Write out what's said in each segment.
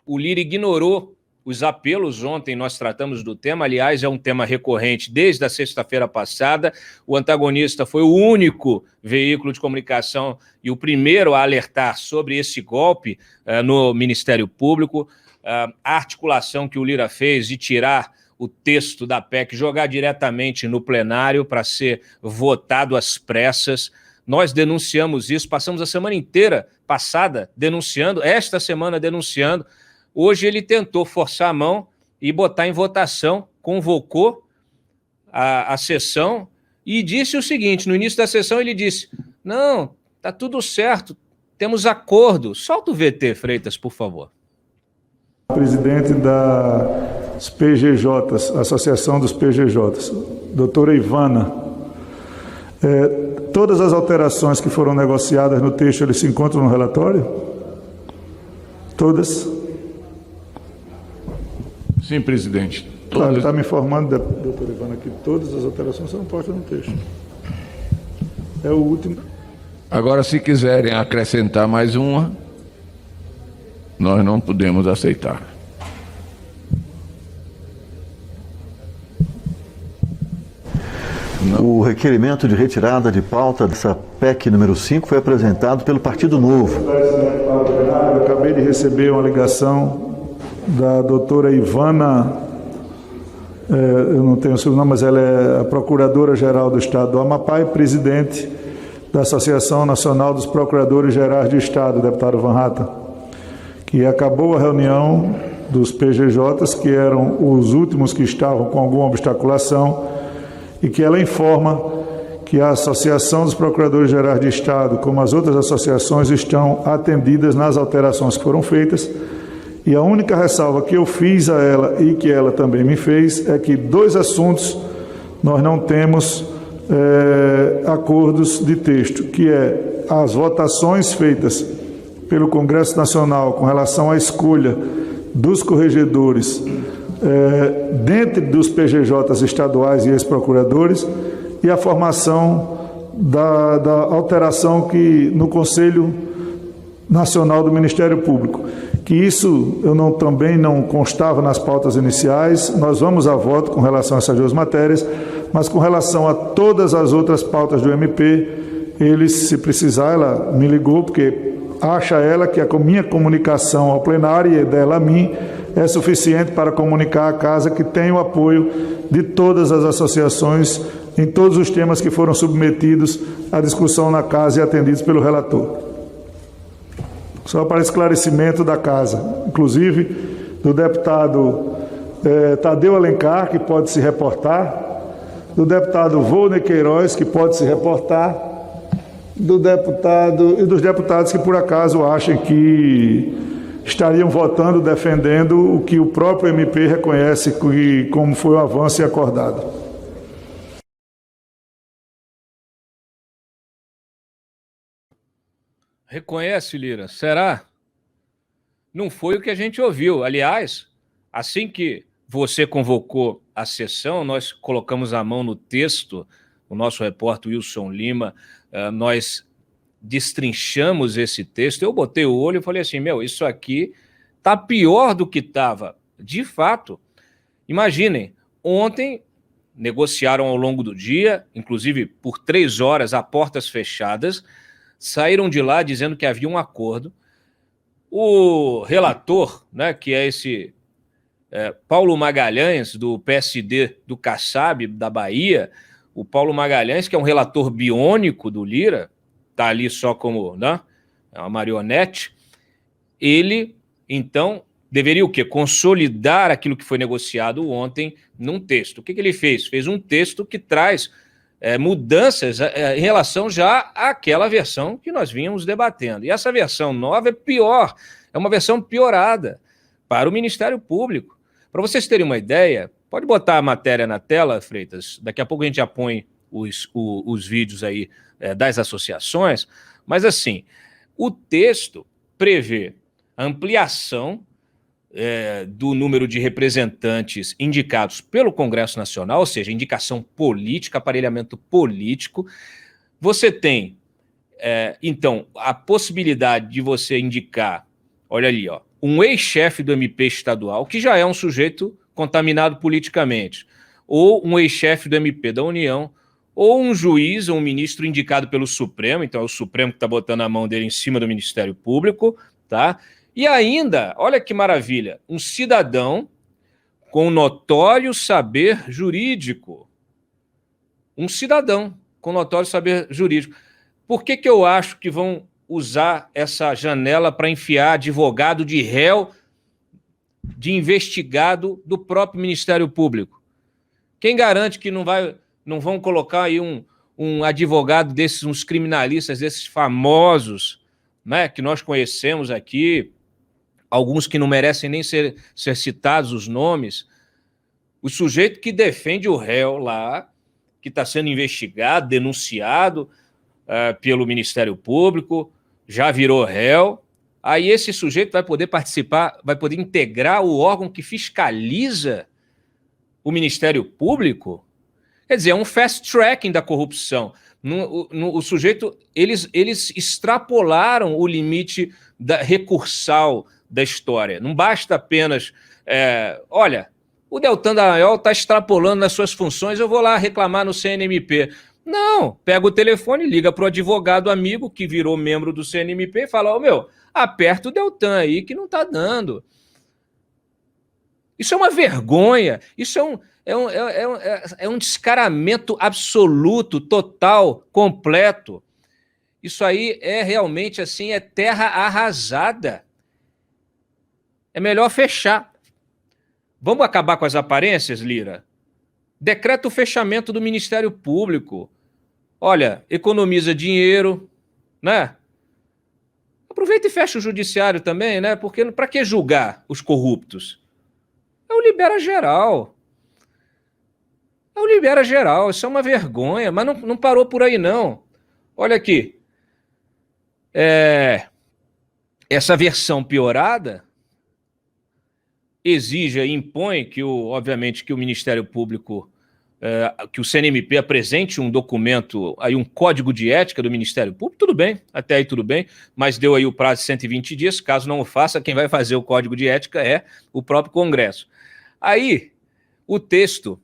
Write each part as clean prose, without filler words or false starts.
o Lira ignorou os apelos. Ontem nós tratamos do tema, aliás, é um tema recorrente desde a sexta-feira passada. O Antagonista foi o único veículo de comunicação e o primeiro a alertar sobre esse golpe no Ministério Público, a articulação que o Lira fez de tirar o texto da PEC, jogar diretamente no plenário para ser votado às pressas. Nós denunciamos isso, passamos a semana inteira passada denunciando, esta semana denunciando. Hoje ele tentou forçar a mão e botar em votação, convocou a sessão e disse o seguinte, no início da sessão ele disse, não, está tudo certo, temos acordo. Solta o VT, Freitas, por favor. Presidente das PGJs, Associação dos PGJs, doutora Ivana. Todas as alterações que foram negociadas no texto, eles se encontram no relatório? Todas? Sim, presidente. Ele está me informando, doutora Ivana, que todas as alterações são postas no texto. É o último. Agora, se quiserem acrescentar mais uma, nós não podemos aceitar. O requerimento de retirada de pauta dessa PEC número 5 foi apresentado pelo Partido Novo. Eu acabei de receber uma ligação da doutora Ivana, eu não tenho o seu nome, mas ela é a Procuradora-Geral do Estado do Amapá e presidente da Associação Nacional dos Procuradores Gerais do Estado, deputado Van Hatten, que acabou a reunião dos PGJs, que eram os últimos que estavam com alguma obstaculação, e que ela informa que a Associação dos Procuradores Gerais de Estado, como as outras associações, estão atendidas nas alterações que foram feitas, e a única ressalva que eu fiz a ela e que ela também me fez é que 2 assuntos nós não temos acordos de texto, que é as votações feitas pelo Congresso Nacional com relação à escolha dos corregedores dentre dos PGJs estaduais e ex-procuradores e a formação da alteração que no Conselho Nacional do Ministério Público, que isso também não constava nas pautas iniciais. Nós vamos a voto com relação a essas 2 matérias, mas com relação a todas as outras pautas do MP, eles, se precisar, ela me ligou, porque acha ela que a minha comunicação ao plenário e dela a mim é suficiente para comunicar à Casa que tem o apoio de todas as associações em todos os temas que foram submetidos à discussão na Casa e atendidos pelo relator. Só para esclarecimento da Casa, inclusive do deputado Tadeu Alencar, que pode se reportar, do deputado Volney Queiroz, que pode se reportar, do deputado e dos deputados que por acaso achem que estariam votando, defendendo o que o próprio MP reconhece como foi o avanço e acordado. Reconhece, Lira? Será? Não foi o que a gente ouviu. Aliás, assim que você convocou a sessão, nós colocamos a mão no texto, o nosso repórter Wilson Lima, nós destrinchamos esse texto, eu botei o olho e falei assim, isso aqui tá pior do que estava. De fato, imaginem, ontem negociaram ao longo do dia, inclusive por 3 horas a portas fechadas, saíram de lá dizendo que havia um acordo. O relator, né, que é esse Paulo Magalhães, do PSD do Kassab, da Bahia, o Paulo Magalhães, que é um relator biônico do Lira, está ali só como, né, uma marionete, ele, então, deveria o quê? Consolidar aquilo que foi negociado ontem num texto. O que ele fez? Fez um texto que traz mudanças em relação já àquela versão que nós vínhamos debatendo. E essa versão nova é pior, é uma versão piorada para o Ministério Público. Para vocês terem uma ideia, pode botar a matéria na tela, Freitas, daqui a pouco a gente já põe os vídeos aí das associações, mas assim, o texto prevê ampliação do número de representantes indicados pelo Congresso Nacional, ou seja, indicação política, aparelhamento político. Você tem, então, a possibilidade de você indicar, olha ali, um ex-chefe do MP estadual, que já é um sujeito contaminado politicamente, ou um ex-chefe do MP da União, ou um juiz ou um ministro indicado pelo Supremo, então é o Supremo que está botando a mão dele em cima do Ministério Público, tá? E ainda, olha que maravilha, um cidadão com notório saber jurídico. Um cidadão com notório saber jurídico. Por que eu acho que vão usar essa janela para enfiar advogado de réu, de investigado do próprio Ministério Público? Quem garante que não vão colocar aí um advogado desses, uns criminalistas, desses famosos, né, que nós conhecemos aqui, alguns que não merecem nem ser citados os nomes, o sujeito que defende o réu lá, que está sendo investigado, denunciado pelo Ministério Público, já virou réu, aí esse sujeito vai poder participar, vai poder integrar o órgão que fiscaliza o Ministério Público? Quer dizer, é um fast tracking da corrupção. O sujeito, eles extrapolaram o limite recursal da história. Não basta apenas, olha, o Deltan Dallagnol está extrapolando nas suas funções, eu vou lá reclamar no CNMP. Não, pega o telefone, liga para o advogado amigo que virou membro do CNMP e fala, aperta o Deltan aí que não está dando. Isso é uma vergonha, isso é um descaramento absoluto, total, completo. Isso aí é realmente assim, é terra arrasada. É melhor fechar. Vamos acabar com as aparências, Lira? Decreta o fechamento do Ministério Público. Olha, economiza dinheiro, né? Aproveita e fecha o judiciário também, né? Porque para que julgar os corruptos? É o libera geral. É o libera geral, isso é uma vergonha, mas não parou por aí, não. Olha aqui. Essa versão piorada exige e impõe que, obviamente, que o Ministério Público, que o CNMP apresente um documento, aí um código de ética do Ministério Público, tudo bem, até aí tudo bem, mas deu aí o prazo de 120 dias, caso não o faça, quem vai fazer o código de ética é o próprio Congresso. Aí, o texto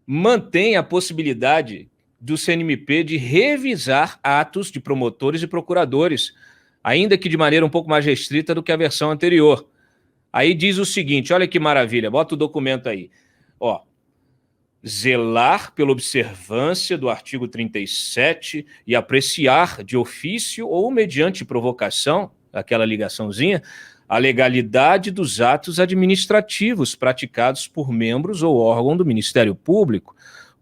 mantém a possibilidade do CNMP de revisar atos de promotores e procuradores, ainda que de maneira um pouco mais restrita do que a versão anterior. Aí diz o seguinte, olha que maravilha, bota o documento aí. Zelar pela observância do artigo 37 e apreciar de ofício ou mediante provocação, aquela ligaçãozinha, a legalidade dos atos administrativos praticados por membros ou órgão do Ministério Público,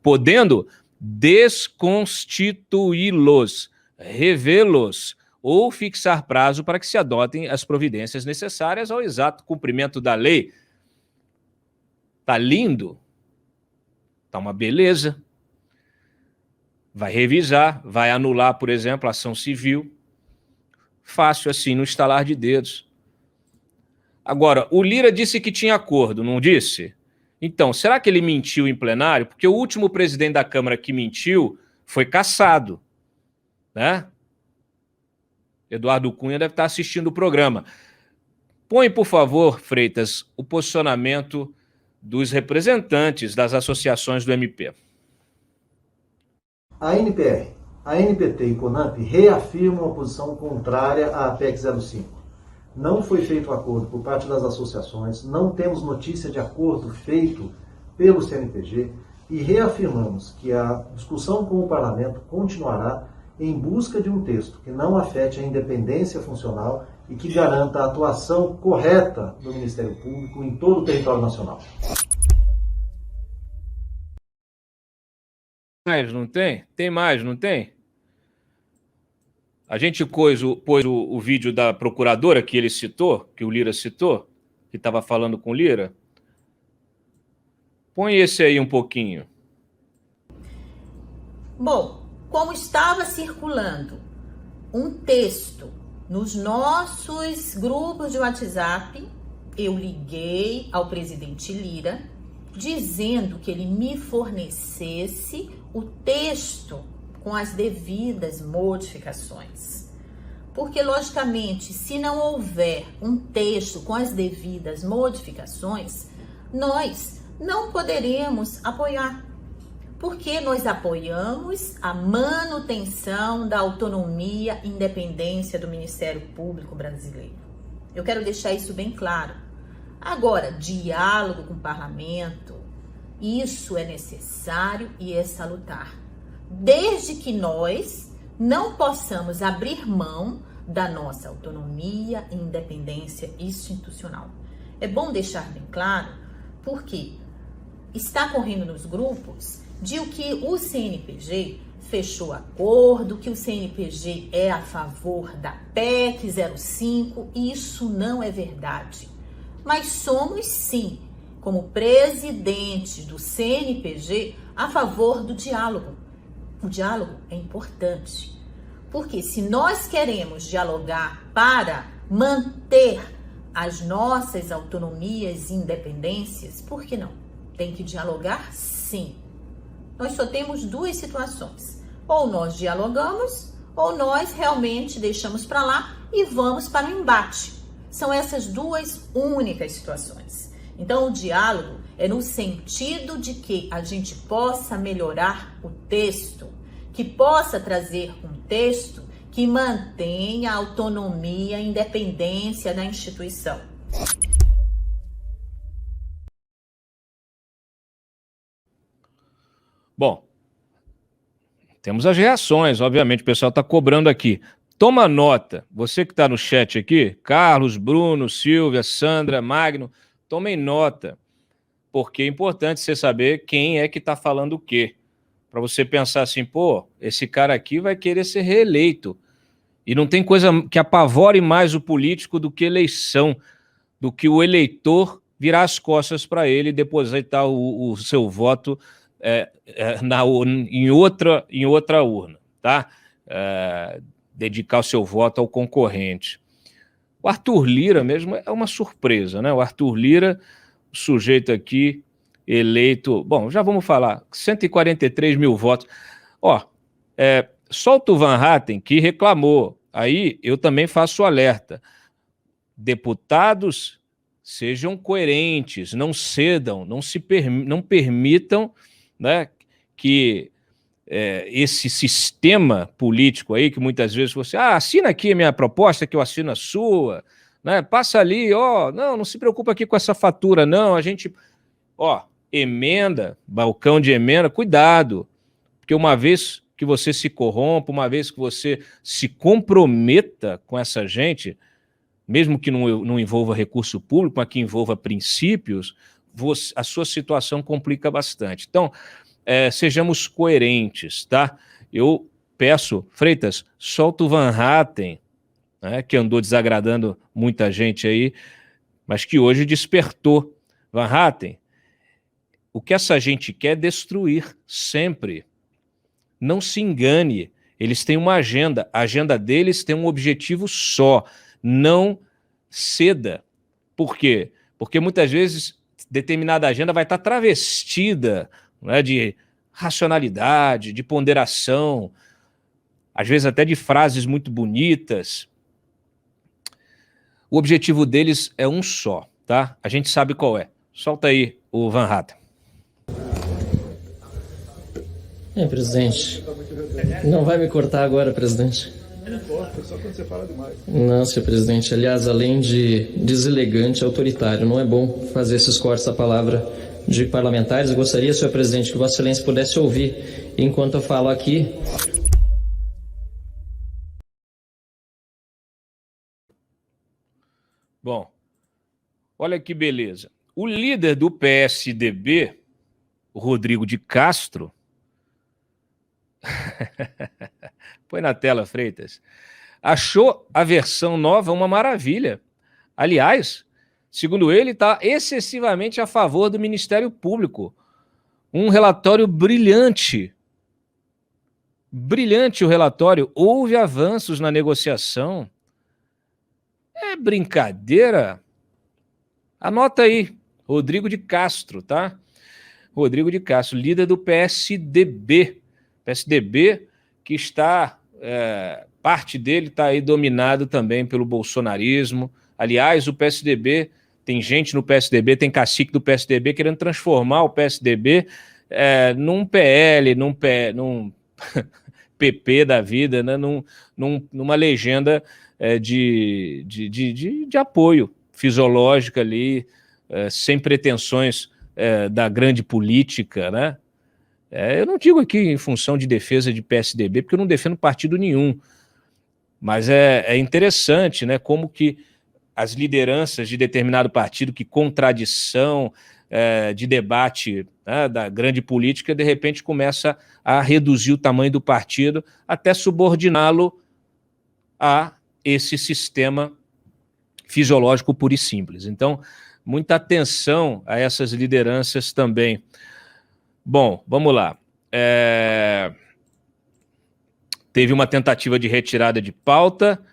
podendo desconstituí-los, revê-los, ou fixar prazo para que se adotem as providências necessárias ao exato cumprimento da lei. Tá lindo? Tá uma beleza. Vai revisar, vai anular, por exemplo, a ação civil. Fácil assim, no estalar de dedos. Agora, o Lira disse que tinha acordo, não disse? Então, será que ele mentiu em plenário? Porque o último presidente da Câmara que mentiu foi cassado, né? Eduardo Cunha deve estar assistindo o programa. Põe, por favor, Freitas, o posicionamento dos representantes das associações do MP. A NPR, a NPT e CONAMP reafirmam a posição contrária à PEC 05. Não foi feito acordo por parte das associações, não temos notícia de acordo feito pelo CNPG e reafirmamos que a discussão com o Parlamento continuará em busca de um texto que não afete a independência funcional e que garanta a atuação correta do Ministério Público em todo o território nacional. Mais, não tem? Tem mais, não tem? A gente pôs o vídeo da procuradora que ele citou, que o Lira citou, que estava falando com o Lira. Põe esse aí um pouquinho. Bom, como estava circulando um texto nos nossos grupos de WhatsApp, eu liguei ao presidente Lira dizendo que ele me fornecesse o texto com as devidas modificações. Porque, logicamente, se não houver um texto com as devidas modificações, nós não poderemos apoiar. Porque nós apoiamos a manutenção da autonomia e independência do Ministério Público brasileiro. Eu quero deixar isso bem claro. Agora, diálogo com o parlamento, isso é necessário e é salutar. Desde que nós não possamos abrir mão da nossa autonomia e independência institucional. É bom deixar bem claro, porque está correndo nos grupos de que o CNPJ fechou acordo, que o CNPJ é a favor da PEC 05, e isso não é verdade. Mas somos, sim, como presidentes do CNPJ, a favor do diálogo. O diálogo é importante, porque se nós queremos dialogar para manter as nossas autonomias e independências, por que não? Tem que dialogar, sim. Nós só temos duas situações. Ou nós dialogamos, ou nós realmente deixamos para lá e vamos para o embate. São essas duas únicas situações. Então, o diálogo é no sentido de que a gente possa melhorar o texto, que possa trazer um texto que mantenha a autonomia e independência da instituição. Bom, temos as reações, obviamente, o pessoal está cobrando aqui. Toma nota, você que está no chat aqui, Carlos, Bruno, Silvia, Sandra, Magno, tomem nota, porque é importante você saber quem é que está falando o quê. Para você pensar assim, pô, esse cara aqui vai querer ser reeleito. E não tem coisa que apavore mais o político do que eleição, do que o eleitor virar as costas para ele e depositar o seu voto em outra urna, tá? Dedicar o seu voto ao concorrente. O Arthur Lira mesmo é uma surpresa, né? O Arthur Lira, o sujeito aqui eleito... Bom, já vamos falar, 143 mil votos. Ó, solta o Van Hatten, que reclamou. Aí eu também faço alerta. Deputados, sejam coerentes, não cedam, não permitam, né, que esse sistema político aí, que muitas vezes você, assina aqui a minha proposta, que eu assino a sua, né, passa ali, não se preocupa aqui com essa fatura, não, a gente, emenda, balcão de emenda, cuidado, porque uma vez que você se corrompa, uma vez que você se comprometa com essa gente, mesmo que não envolva recurso público, mas que envolva princípios, a sua situação complica bastante. Então, sejamos coerentes, tá? Eu peço, Freitas, solta o Van Hatten, né, que andou desagradando muita gente aí, mas que hoje despertou. Van Hatten, o que essa gente quer é destruir sempre. Não se engane, eles têm uma agenda, a agenda deles tem um objetivo só, não ceda. Por quê? Porque muitas vezes determinada agenda vai estar travestida, né, de racionalidade, de ponderação, às vezes até de frases muito bonitas. O objetivo deles é um só, tá? A gente sabe qual é. Solta aí o Van Hatten. Presidente, não vai me cortar agora, presidente? Não importa, só quando você fala demais. Não, senhor presidente. Aliás, além de deselegante, autoritário, não é bom fazer esses cortes à palavra de parlamentares. Eu gostaria, senhor presidente, que Vossa Excelência pudesse ouvir enquanto eu falo aqui. Bom, olha que beleza. O líder do PSDB, o Rodrigo de Castro, põe na tela, Freitas, achou a versão nova uma maravilha. Aliás, segundo ele, está excessivamente a favor do Ministério Público. Um relatório brilhante. Brilhante o relatório. Houve avanços na negociação. É brincadeira? Anota aí, Rodrigo de Castro, tá? Rodrigo de Castro, líder do PSDB. PSDB que está parte dele está aí dominado também pelo bolsonarismo. Aliás, o PSDB, tem gente no PSDB, tem cacique do PSDB querendo transformar o PSDB num PL, num PP da vida, né? Numa legenda de apoio fisiológico ali, sem pretensões da grande política, né? Eu não digo aqui em função de defesa de PSDB, porque eu não defendo partido nenhum, mas é interessante, né, como que as lideranças de determinado partido, que contradição de debate, né, da grande política, de repente começa a reduzir o tamanho do partido até subordiná-lo a esse sistema fisiológico puro e simples. Então, muita atenção a essas lideranças também. Bom, vamos lá. Teve uma tentativa de retirada de pauta,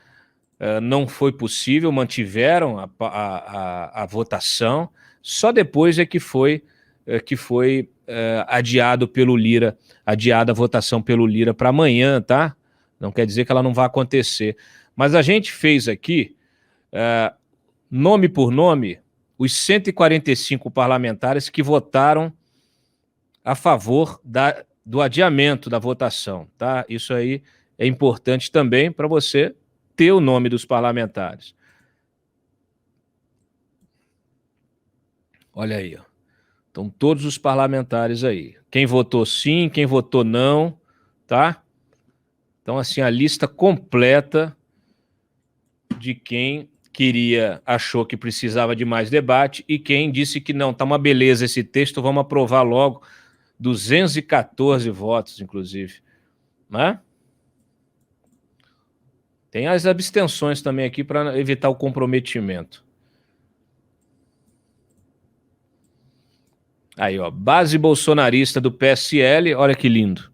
não foi possível, mantiveram a votação, só depois é que foi adiado pelo Lira, adiada a votação pelo Lira para amanhã, tá? Não quer dizer que ela não vai acontecer. Mas a gente fez aqui, nome por nome, os 145 parlamentares que votaram a favor do adiamento da votação, tá? Isso aí é importante também para você ter o nome dos parlamentares. Olha aí, ó. Estão todos os parlamentares aí. Quem votou sim, quem votou não, tá? Então, assim, a lista completa de quem achou que precisava de mais debate e quem disse que não, tá uma beleza esse texto, vamos aprovar logo. 214 votos, inclusive, né? Tem as abstenções também aqui para evitar o comprometimento. Aí, ó, base bolsonarista do PSL, olha que lindo.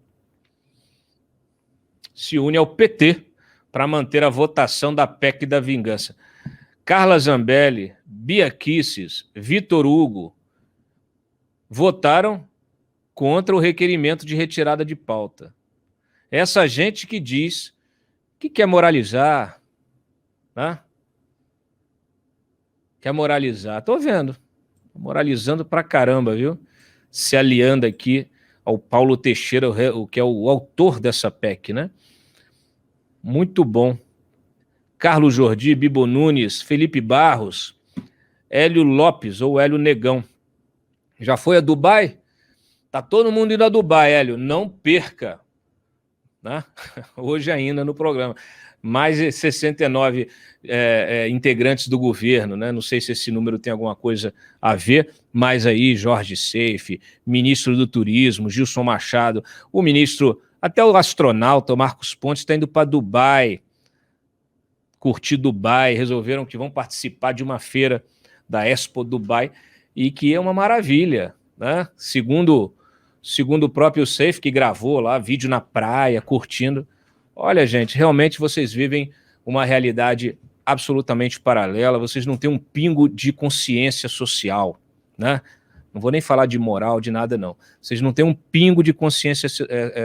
Se une ao PT para manter a votação da PEC da vingança. Carla Zambelli, Bia Kicis, Vitor Hugo votaram contra o requerimento de retirada de pauta. Essa gente que diz que quer moralizar, né? Quer moralizar. Tô vendo. Moralizando pra caramba, viu? Se aliando aqui ao Paulo Teixeira, que é o autor dessa PEC, né? Muito bom. Carlos Jordi, Bibo Nunes, Felipe Barros, Hélio Lopes ou Hélio Negão. Já foi a Dubai? Tá todo mundo indo a Dubai, Hélio. Não perca, né? Hoje ainda no programa. Mais 69 integrantes do governo, né? Não sei se esse número tem alguma coisa a ver, mas aí Jorge Seife, ministro do Turismo, Gilson Machado, o ministro, até o astronauta, o Marcos Pontes, está indo para Dubai, curtir Dubai, resolveram que vão participar de uma feira da Expo Dubai e que é uma maravilha, né? Segundo o próprio Seife, que gravou lá, vídeo na praia, curtindo. Olha, gente, realmente vocês vivem uma realidade absolutamente paralela, vocês não têm um pingo de consciência social, né? Não vou nem falar de moral, de nada, não. Vocês não têm um pingo de consciência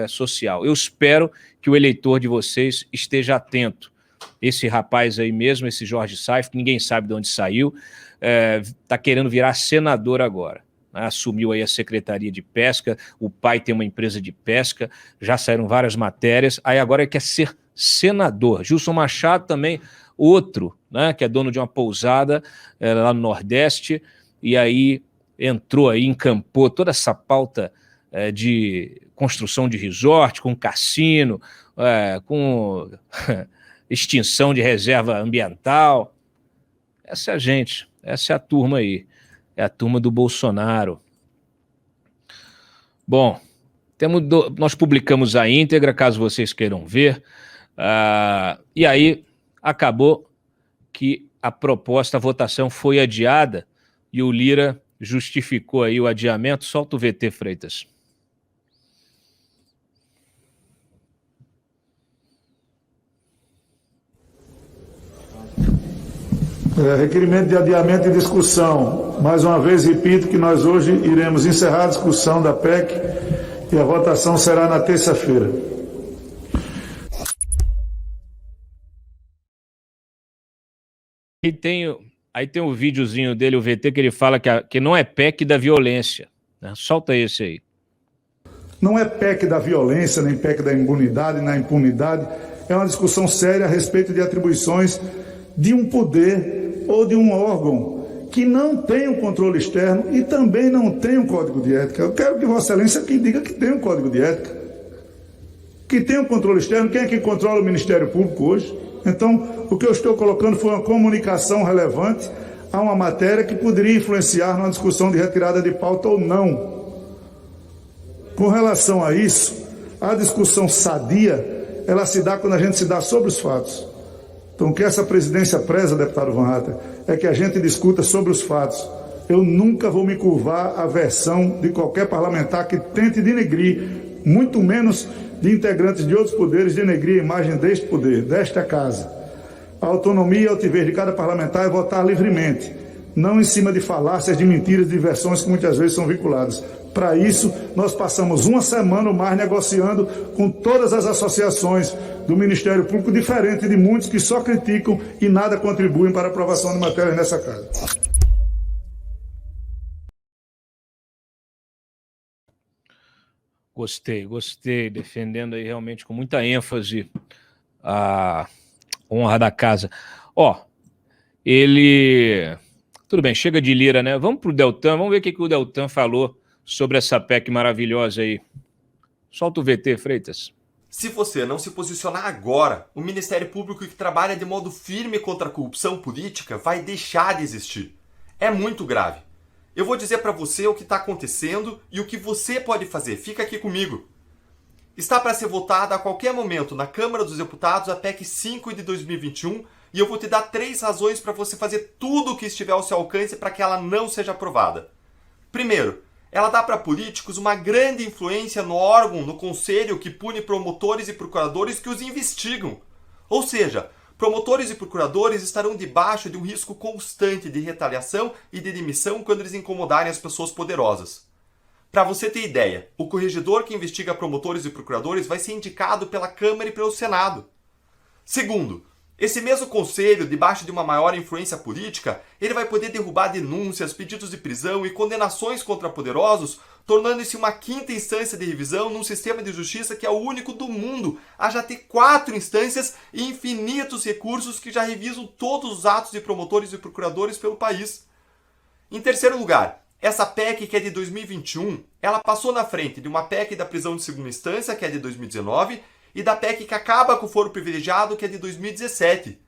social. Eu espero que o eleitor de vocês esteja atento. Esse rapaz aí mesmo, esse Jorge Seife, que ninguém sabe de onde saiu, está querendo virar senador agora. Assumiu aí a Secretaria de Pesca, o pai tem uma empresa de pesca, já saíram várias matérias, aí agora quer ser senador. Gilson Machado também, outro, né, que é dono de uma pousada lá no Nordeste, e aí entrou aí, encampou toda essa pauta de construção de resort, com cassino, com extinção de reserva ambiental. Essa é a gente, essa é a turma aí. É a turma do Bolsonaro. Bom, nós publicamos a íntegra, caso vocês queiram ver. E aí acabou que a votação foi adiada e o Lira justificou aí o adiamento. Solta o VT, Freitas. Requerimento de adiamento e discussão. Mais uma vez, repito que nós hoje iremos encerrar a discussão da PEC e a votação será na terça-feira. Aí tem o videozinho dele, o VT, que ele fala que não é PEC da violência, né? Solta esse aí. Não é PEC da violência, nem PEC da impunidade, na impunidade. É uma discussão séria a respeito de atribuições de um poder ou de um órgão que não tem um controle externo e também não tem um código de ética. Eu quero que Vossa Excelência aqui diga que tem um código de ética, que tem um controle externo. Quem é que controla o Ministério Público hoje? Então, o que eu estou colocando foi uma comunicação relevante a uma matéria que poderia influenciar numa discussão de retirada de pauta ou não. Com relação a isso, a discussão sadia, ela se dá quando a gente se dá sobre os fatos. Então, o que essa presidência preza, deputado Van Hatten, é que a gente discuta sobre os fatos. Eu nunca vou me curvar à versão de qualquer parlamentar que tente denegrir, muito menos de integrantes de outros poderes, denegrir a imagem deste poder, desta casa. A autonomia e a altivez de cada parlamentar é votar livremente, não em cima de falácias, de mentiras, de versões que muitas vezes são vinculadas. Para isso, nós passamos uma semana ou mais negociando com todas as associações do Ministério Público, diferente de muitos que só criticam e nada contribuem para a aprovação de matérias nessa casa. Gostei, defendendo aí realmente com muita ênfase a honra da casa. Tudo bem, chega de Lira, né? Vamos para o Deltan, vamos ver o que o Deltan falou sobre essa PEC maravilhosa aí. Solta o VT, Freitas. Se você não se posicionar agora, o Ministério Público que trabalha de modo firme contra a corrupção política vai deixar de existir. É muito grave. Eu vou dizer para você o que está acontecendo e o que você pode fazer. Fica aqui comigo. Está para ser votada a qualquer momento na Câmara dos Deputados a PEC 5 de 2021 e eu vou te dar 3 razões para você fazer tudo o que estiver ao seu alcance para que ela não seja aprovada. Primeiro, ela dá para políticos uma grande influência no órgão, no conselho que pune promotores e procuradores que os investigam. Ou seja, promotores e procuradores estarão debaixo de um risco constante de retaliação e de demissão quando eles incomodarem as pessoas poderosas. Para você ter ideia, o corregedor que investiga promotores e procuradores vai ser indicado pela Câmara e pelo Senado. Segundo, esse mesmo conselho, debaixo de uma maior influência política, ele vai poder derrubar denúncias, pedidos de prisão e condenações contra poderosos, tornando-se uma 5ª instância de revisão num sistema de justiça que é o único do mundo a já ter 4 instâncias e infinitos recursos que já revisam todos os atos de promotores e procuradores pelo país. Em terceiro lugar, essa PEC, que é de 2021, ela passou na frente de uma PEC da prisão de segunda instância, que é de 2019, e da PEC que acaba com o foro privilegiado, que é de 2017.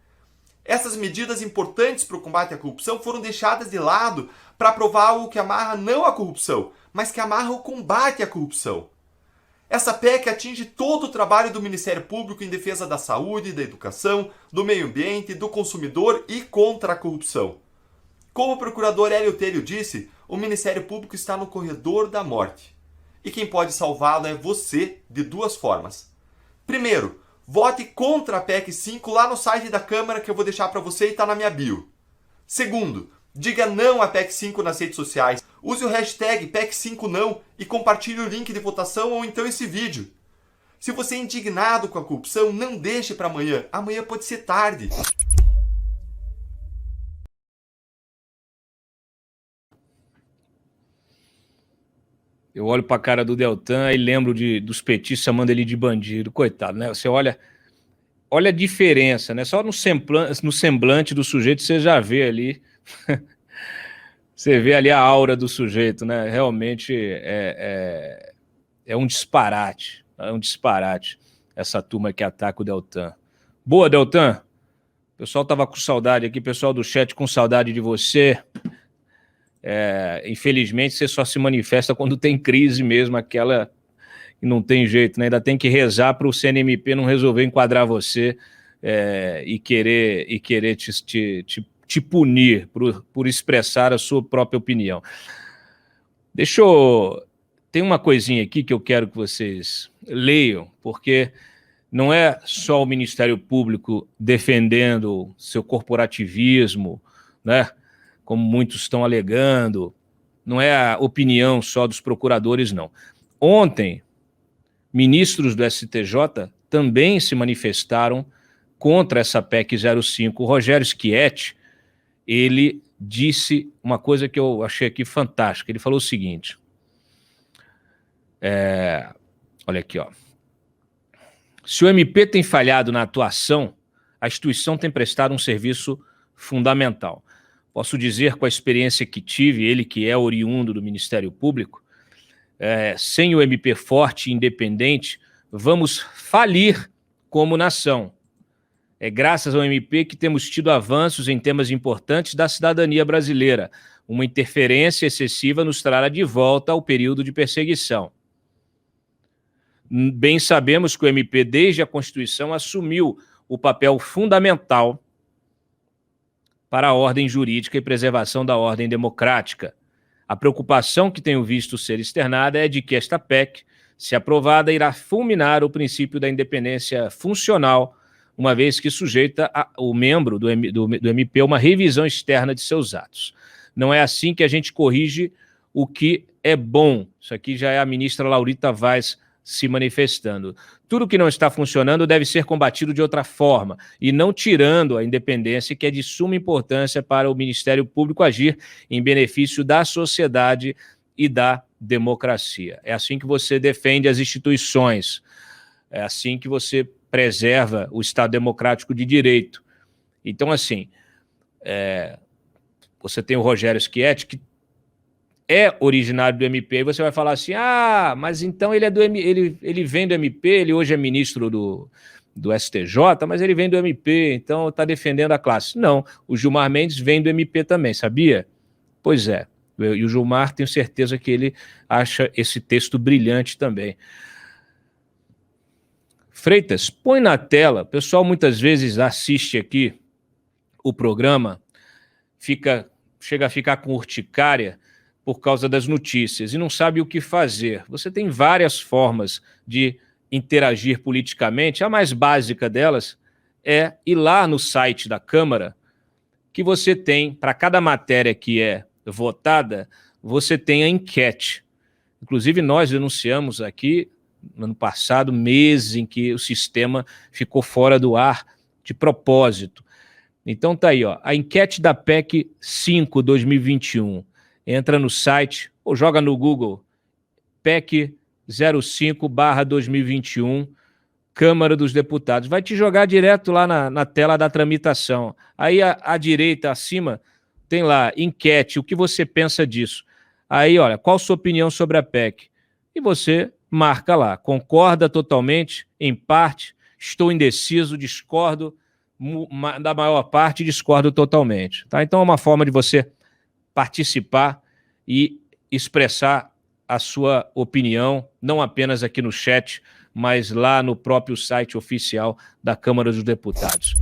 Essas medidas importantes para o combate à corrupção foram deixadas de lado para aprovar algo que amarra não a corrupção, mas que amarra o combate à corrupção. Essa PEC atinge todo o trabalho do Ministério Público em defesa da saúde, da educação, do meio ambiente, do consumidor e contra a corrupção. Como o procurador Hélio Telho disse, o Ministério Público está no corredor da morte. E quem pode salvá-lo é você, de 2 formas. Primeiro, vote contra a PEC 5 lá no site da Câmara, que eu vou deixar para você e está na minha bio. Segundo, diga não à PEC 5 nas redes sociais. Use o hashtag PEC 5 não e compartilhe o link de votação ou então esse vídeo. Se você é indignado com a corrupção, não deixe para amanhã. Amanhã pode ser tarde. Eu olho para a cara do Deltan e lembro dos petistas chamando ele de bandido. Coitado, né? Você olha a diferença, né? Só no semblante do sujeito você já vê ali. Você vê ali a aura do sujeito, né? Realmente é um disparate. É um disparate essa turma que ataca o Deltan. Boa, Deltan. O pessoal estava com saudade aqui, pessoal do chat com saudade de você. Infelizmente, você só se manifesta quando tem crise mesmo, aquela que não tem jeito, né? Ainda tem que rezar para o CNMP não resolver enquadrar você e querer te punir por expressar a sua própria opinião. Tem uma coisinha aqui que eu quero que vocês leiam, porque não é só o Ministério Público defendendo seu corporativismo, né? Como muitos estão alegando, não é a opinião só dos procuradores, não. Ontem, ministros do STJ também se manifestaram contra essa PEC 05. O Rogério Schietti, ele disse uma coisa que eu achei aqui fantástica. Ele falou o seguinte, olha aqui, ó. Se o MP tem falhado na atuação, a instituição tem prestado um serviço fundamental. Posso dizer, com a experiência que tive, ele que é oriundo do Ministério Público, sem o MP forte e independente, vamos falir como nação. É graças ao MP que temos tido avanços em temas importantes da cidadania brasileira. Uma interferência excessiva nos trará de volta ao período de perseguição. Bem sabemos que o MP, desde a Constituição, assumiu o papel fundamental para a ordem jurídica e preservação da ordem democrática. A preocupação que tenho visto ser externada é de que esta PEC, se aprovada, irá fulminar o princípio da independência funcional, uma vez que sujeita o membro do MP a uma revisão externa de seus atos. Não é assim que a gente corrige o que é bom. Isso aqui já é a ministra Laurita Vaz se manifestando. Tudo que não está funcionando deve ser combatido de outra forma, e não tirando a independência, que é de suma importância para o Ministério Público agir em benefício da sociedade e da democracia. É assim que você defende as instituições, é assim que você preserva o Estado democrático de direito. Então, assim, você tem o Rogério Schietti, que é originário do MP, e você vai falar assim, mas então ele vem do MP, ele hoje é ministro do STJ, mas ele vem do MP, então está defendendo a classe. Não, o Gilmar Mendes vem do MP também, sabia? Pois é, e o Gilmar, tenho certeza que ele acha esse texto brilhante também. Freitas, põe na tela, o pessoal muitas vezes assiste aqui o programa, chega a ficar com urticária por causa das notícias e não sabe o que fazer. Você tem várias formas de interagir politicamente. A mais básica delas é ir lá no site da Câmara, que você tem, para cada matéria que é votada, você tem a enquete. Inclusive, nós denunciamos aqui, no ano passado, meses em que o sistema ficou fora do ar de propósito. Então tá aí, ó, a enquete da PEC 5 2021. Entra no site ou joga no Google PEC 05/2021, Câmara dos Deputados. Vai te jogar direto lá na tela da tramitação. Aí à direita, acima, tem lá, enquete, o que você pensa disso? Aí, olha, qual a sua opinião sobre a PEC? E você marca lá, concorda totalmente, em parte, estou indeciso, discordo da maior parte, discordo totalmente. Tá? Então é uma forma de você participar e expressar a sua opinião, não apenas aqui no chat, mas lá no próprio site oficial da Câmara dos Deputados.